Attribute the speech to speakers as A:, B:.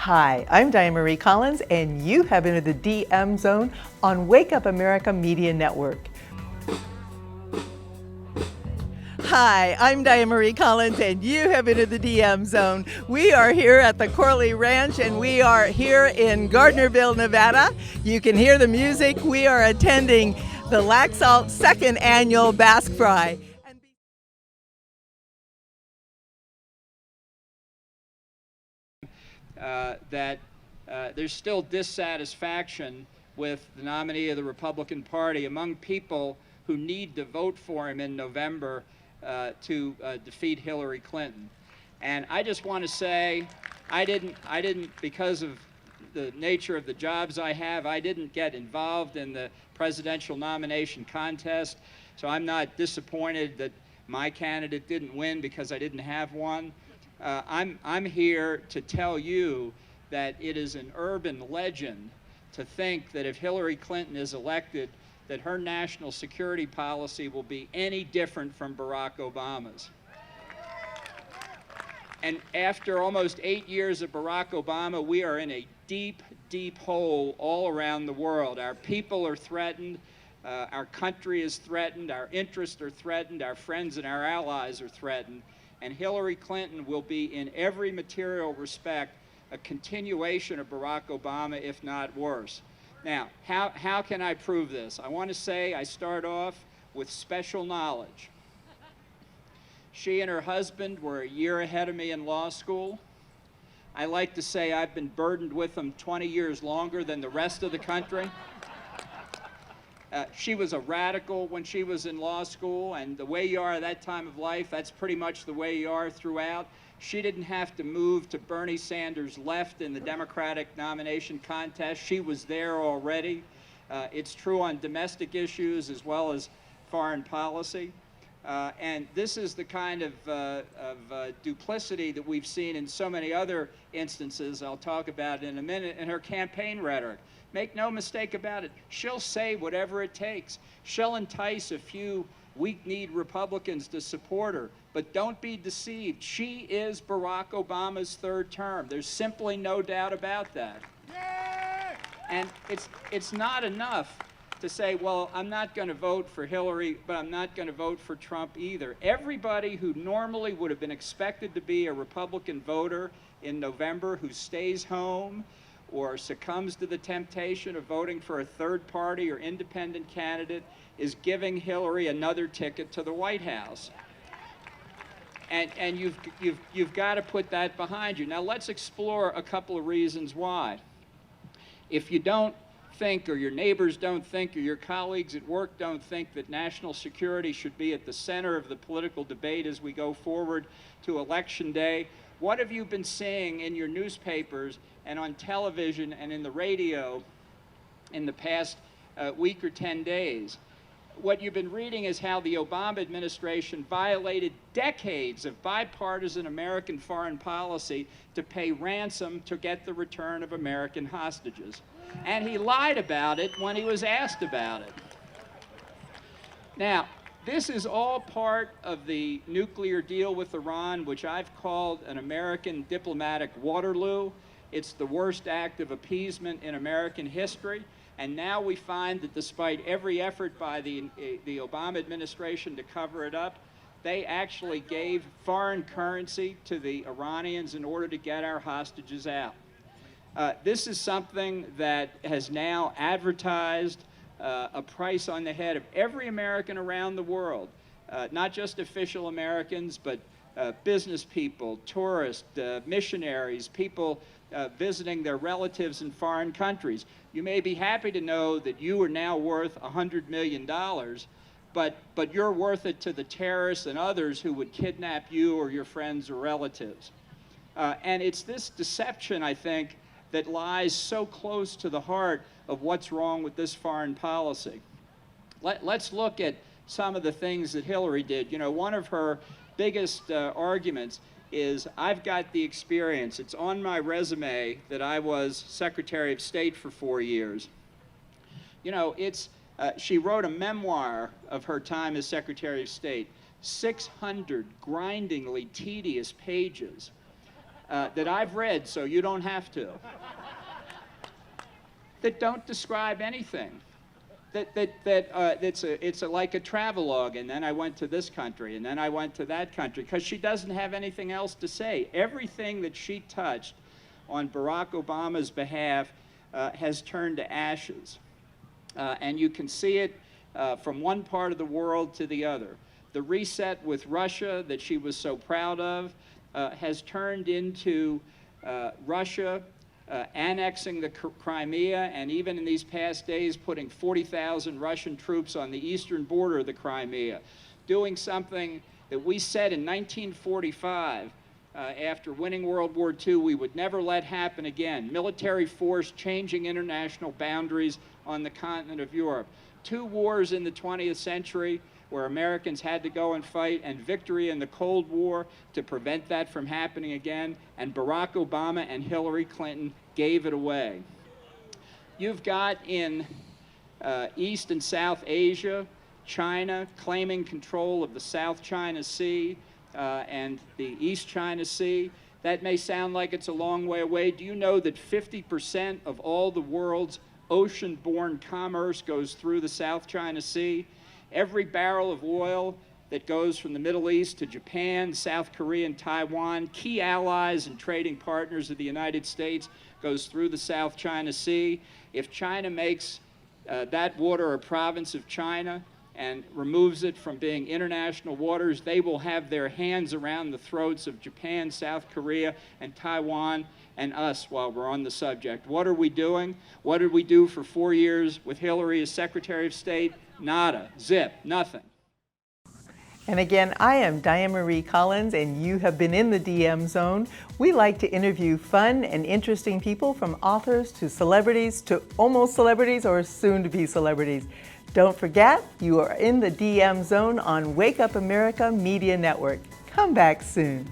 A: Hi, I'm Diane Marie Collins, and you have entered the DM Zone on Wake Up America Media Network. Hi, I'm Diane Marie Collins, and you have entered the DM Zone. We are here at the Corley Ranch, and we are here in Gardnerville, Nevada. You can hear the music. We are attending the Laxalt second annual Basque Fry.
B: That there's still dissatisfaction with the nominee of the Republican Party among people who need to vote for him in November to defeat Hilary Clinton. And I just want to say, I didn't, because of the nature of the jobs I have, I didn't get involved in the presidential nomination contest, so I'm not disappointed that my candidate didn't win because I didn't have one. I'm here to tell you that it is an urban legend to think that if Hillary Clinton is elected, that her national security policy will be any different from Barack Obama's. And after almost 8 years of Barack Obama, we are in a deep, deep hole all around the world. Our people are threatened. Our country is threatened. Our interests are threatened. Our friends and our allies are threatened. And Hillary Clinton will be, in every material respect, a continuation of Barack Obama, if not worse. Now, how can I prove this? I want to say I start off with special knowledge. She and her husband were a year ahead of me in law school. I like to say I've been burdened with them 20 years longer than the rest of the country. She was a radical when she was in law school, and the way you are at that time of life, that's pretty much the way you are throughout. She didn't have to move to Bernie Sanders' left in the Democratic nomination contest. She was there already. It's true on domestic issues as well as foreign policy. And this is the kind of duplicity that we've seen in so many other instances. I'll talk about it in a minute, in her campaign rhetoric. Make no mistake about it, she'll say whatever it takes. She'll entice a few weak-kneed Republicans to support her, but don't be deceived. She is Barack Obama's third term. There's simply no doubt about that. Yeah! And it's not enough to say, well, I'm not going to vote for Hillary, but I'm not going to vote for Trump either. Everybody who normally would have been expected to be a Republican voter in November who stays home or succumbs to the temptation of voting for a third party or independent candidate is giving Hillary another ticket to the White House. And you've got to put that behind you. Now let's explore a couple of reasons why. If you don't think, or your neighbors don't think, or your colleagues at work don't think that national security should be at the center of the political debate as we go forward to Election Day, what have you been seeing in your newspapers and on television and in the radio in the past week or 10 days? What you've been reading is how the Obama administration violated decades of bipartisan American foreign policy to pay ransom to get the return of American hostages. And he lied about it when he was asked about it. Now, this is all part of the nuclear deal with Iran, which I've called an American diplomatic Waterloo. It's the worst act of appeasement in American history. And now we find that despite every effort by the Obama administration to cover it up, they actually gave foreign currency to the Iranians in order to get our hostages out. This is something that has now advertised a price on the head of every American around the world, not just official Americans, but business people, tourists, missionaries, people visiting their relatives in foreign countries. You may be happy to know that you are now worth $100 million, but you're worth it to the terrorists and others who would kidnap you or your friends or relatives. And it's this deception, I think, that lies so close to the heart of what's wrong with this foreign policy. Let's look at some of the things that Hillary did. You know, one of her biggest arguments is, I've got the experience. It's on my resume that I was Secretary of State for 4 years. You know, she wrote a memoir of her time as Secretary of State, 600 grindingly tedious pages. that I've read, so you don't have to, that don't describe anything. It's like a travelogue, and then I went to this country, and then I went to that country, because she doesn't have anything else to say. Everything that she touched on Barack Obama's behalf has turned to ashes. And you can see it from one part of the world to the other. The reset with Russia that she was so proud of has turned into Russia annexing the Crimea, and even in these past days putting 40,000 Russian troops on the eastern border of the Crimea, doing something that we said in 1945 after winning World War II we would never let happen again. Military force changing international boundaries on the continent of Europe. 2 wars in the 20th century where Americans had to go and fight, and victory in the Cold War to prevent that from happening again, and Barack Obama and Hilary Clinton gave it away. You've got in East and South Asia, China claiming control of the South China Sea and the East China Sea. That may sound like it's a long way away. Do you know that 50% of all the world's ocean-borne commerce goes through the South China Sea? Every barrel of oil that goes from the Middle East to Japan, South Korea, and Taiwan, key allies and trading partners of the United States, goes through the South China Sea. If China makes that water a province of China and removes it from being international waters, they will have their hands around the throats of Japan, South Korea, and Taiwan, and us while we're on the subject. What are we doing? What did we do for 4 years with Hillary as Secretary of State? Nada, zip, nothing.
A: And again, I am Diane Marie Collins, and you have been in the DM Zone. We like to interview fun and interesting people, from authors to celebrities to almost celebrities or soon-to-be celebrities. Don't forget, you are in the DM Zone on Wake Up America Media Network. Come back soon.